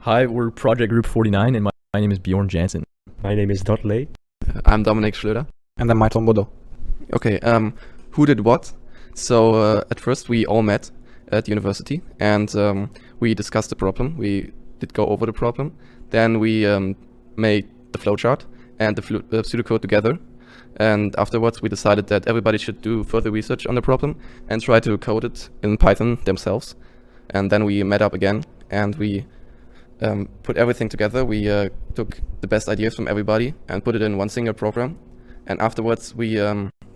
Hi, we're Project Group 49, and my name is Bjorn Jansen. My name is Dotley. I'm Dominik Schlöder. And I'm Michael Bodo. Okay, who did what? So at first we all met at university and we discussed the problem. We did go over the problem. Then we made the flowchart and the pseudocode together. And afterwards we decided that everybody should do further research on the problem and try to code it in Python themselves. And then we met up again and we put everything together. We took the best ideas from everybody and put it in one single program. And afterwards we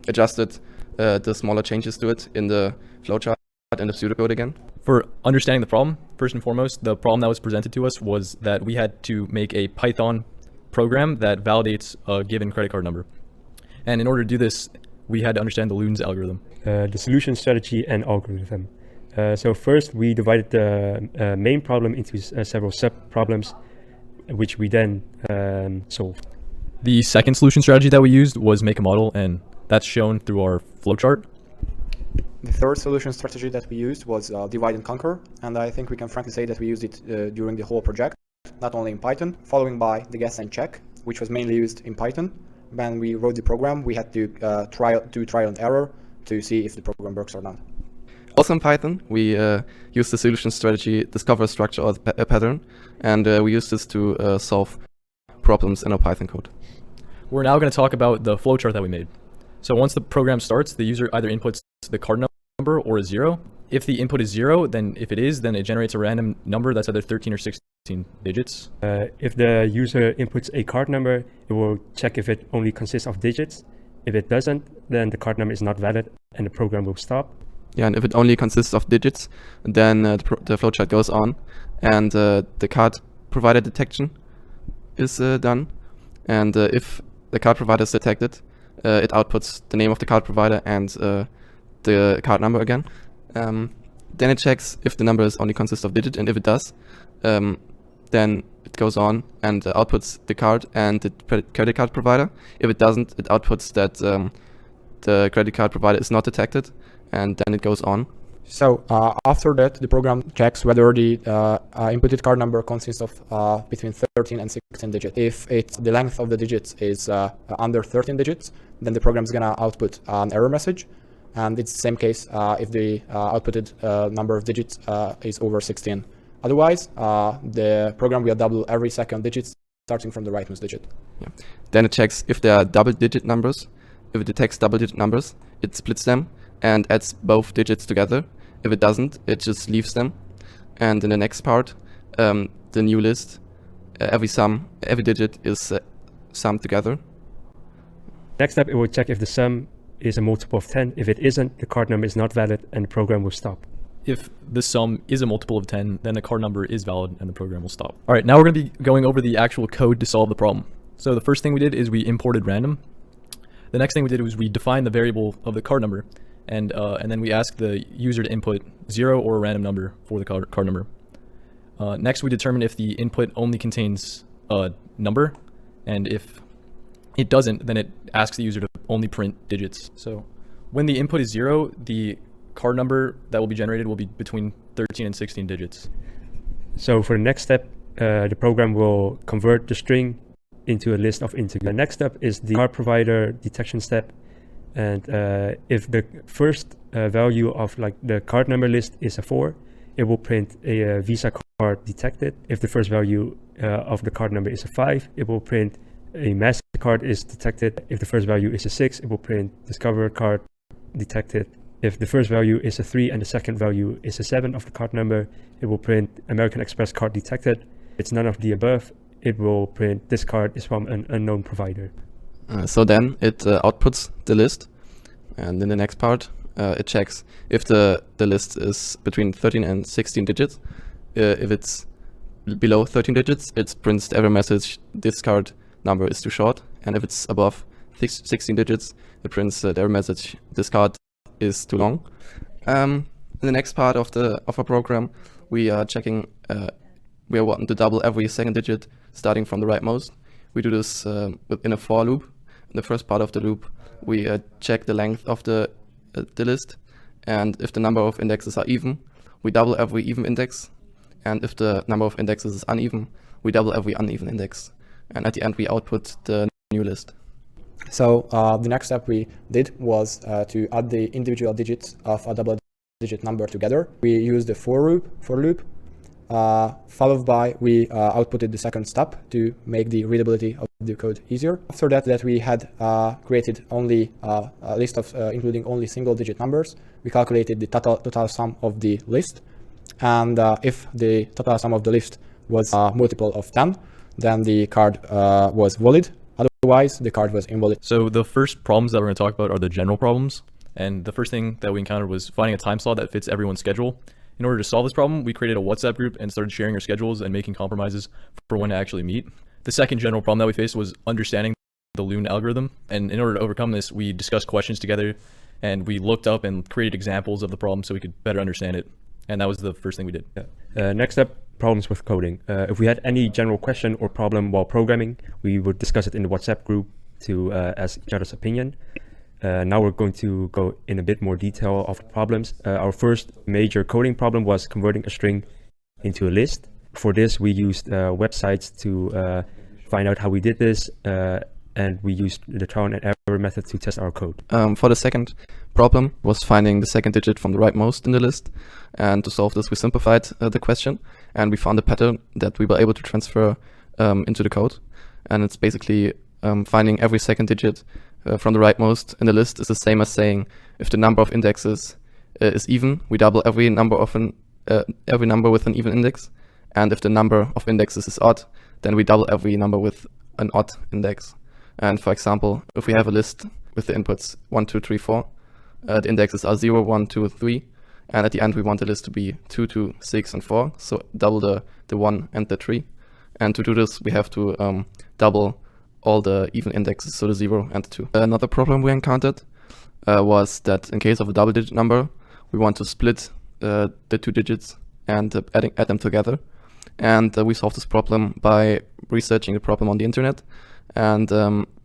adjusted the smaller changes to it in the flowchart and the pseudocode again. For understanding the problem, first and foremost, the problem that was presented to us was that we had to make a Python program that validates a given credit card number. And in order to do this, we had to understand the Loon's algorithm. The solution strategy and algorithm. So first we divided the main problem into several sub-problems, which we then solved. The second solution strategy that we used was make a model, and that's shown through our flowchart. The third solution strategy that we used was divide and conquer, and I think we can frankly say that we used it during the whole project, not only in Python, following by the guess and check, which was mainly used in Python. When we wrote the program, we had to do trial and error to see if the program works or not. Also in Python, we use the solution strategy discover a structure or a pattern, and we use this to solve problems in our Python code. We're now going to talk about the flowchart that we made. So once the program starts, the user either inputs the card number or a 0. If the input is 0, then if it is, then it generates a random number that's either 13 or 16 digits. If the user inputs a card number, it will check if it only consists of digits. If it doesn't, then the card number is not valid and the program will stop. Yeah, and if it only consists of digits, then the flowchart goes on, and the card provider detection is done. And if the card provider is detected, it outputs the name of the card provider and the card number again. Then it checks if the number is only consists of digit, and if it does, then it goes on and outputs the card and the credit card provider. If it doesn't, it outputs that the credit card provider is not detected, and then it goes on. So after that, the program checks whether the inputted card number consists of between 13 and 16 digits. If the length of the digits is under 13 digits, then the program is going to output an error message. And it's the same case if the outputted number of digits is over 16. Otherwise, the program will double every second digit starting from the rightmost digit. Yeah. Then it checks if there are double-digit numbers. If it detects double-digit numbers, it splits them and adds both digits together. If it doesn't, it just leaves them. And in the next part, the new list, every digit is summed together. Next up, it will check if the sum is a multiple of 10. If it isn't, the card number is not valid and the program will stop. If the sum is a multiple of 10, then the card number is valid and the program will stop. All right, now we're going to be going over the actual code to solve the problem. So the first thing we did is we imported random. The next thing we did was we defined the variable of the card number, and then we asked the user to input 0 or a random number for the card number. Next, we determined if the input only contains a number, and if it doesn't, then it asks the user to only print digits. So when the input is 0, the card number that will be generated will be between 13 and 16 digits. So for the next step, the program will convert the string into a list of integers. The next step is the card provider detection step. And if the first value of the card number list is a 4, it will print a Visa card detected. If the first value of the card number is a 5, it will print a MasterCard is detected. If the first value is a 6, it will print Discover card detected. If the first value is a 3 and the second value is a 7 of the card number, it will print American Express card detected. If it's none of the above, it will print this card is from an unknown provider. So then it outputs the list, and in the next part it checks if the list is between 13 and 16 digits. If it's below 13 digits, it prints the error message, this card number is too short, and if it's above 16 digits, it prints the error message, this card is too long. In the next part of our program, we are checking, we are wanting to double every second digit starting from the rightmost. We do this in a for loop. In the first part of the loop, we check the length of the list, and if the number of indexes are even, we double every even index, and if the number of indexes is uneven, we double every uneven index. And at the end, we output the new list. So the next step we did was to add the individual digits of a double-digit number together. We used the for loop, followed by we outputted the second step to make the readability of the code easier. After that we had created only a list of including only single-digit numbers. We calculated the total sum of the list, and if the total sum of the list was a multiple of 10, then the card was valid. Otherwise, the card was invalid. So the first problems that we're going to talk about are the general problems. And the first thing that we encountered was finding a time slot that fits everyone's schedule. In order to solve this problem, we created a WhatsApp group and started sharing our schedules and making compromises for when to actually meet. The second general problem that we faced was understanding the Loon algorithm. And in order to overcome this, we discussed questions together and we looked up and created examples of the problem so we could better understand it. And that was the first thing we did. Next up, problems with coding. If we had any general question or problem while programming, we would discuss it in the WhatsApp group to ask each other's opinion. Now we're going to go in a bit more detail of problems. Our first major coding problem was converting a string into a list. For this, we used websites to find out how we did this, and we used the trial and error method to test our code. For the second problem was finding the second digit from the rightmost in the list. And to solve this, we simplified the question, and we found a pattern that we were able to transfer into the code. And it's basically finding every second digit from the rightmost in the list is the same as saying if the number of indexes is even, we double every number with an even index. And if the number of indexes is odd, then we double every number with an odd index. And for example, if we have a list with the inputs 1, 2, 3, 4, the indexes are 0, 1, 2, 3. And at the end, we want the list to be 2, 2, 6, and 4. So double the 1 and the 3. And to do this, we have to double all the even indexes, so the 0 and the 2. Another problem we encountered was that in case of a double-digit number, we want to split the two digits and add them together. And we solved this problem by researching the problem on the internet and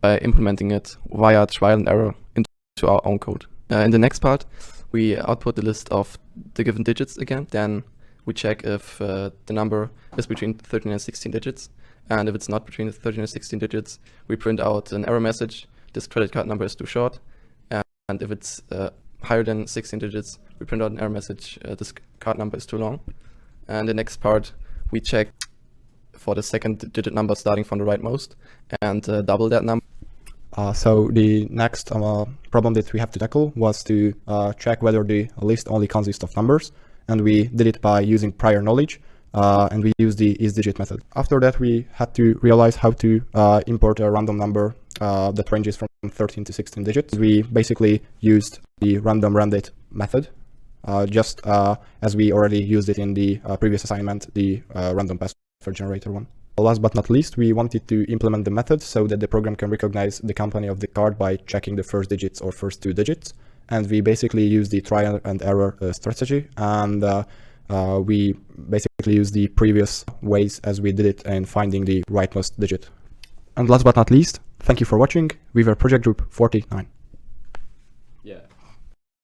by implementing it via trial and error into our own code. In the next part, we output the list of the given digits again. Then we check if the number is between 13 and 16 digits. And if it's not between 13 and 16 digits, we print out an error message. This credit card number is too short. And if it's higher than 16 digits, we print out an error message. This card number is too long. And the next part, we check for the second digit number starting from the rightmost and double that number. So the next problem that we have to tackle was to check whether the list only consists of numbers. And we did it by using prior knowledge. And we used the isDigit method. After that, we had to realize how to import a random number that ranges from 13 to 16 digits. We basically used the random random method, just as we already used it in the previous assignment, the random password generator one. Last but not least, we wanted to implement the method so that the program can recognize the company of the card by checking the first digits or first two digits. And we basically used the trial and error strategy, and we basically use the previous ways as we did it in finding the rightmost digit. And last but not least, thank you for watching. We were Project Group 49.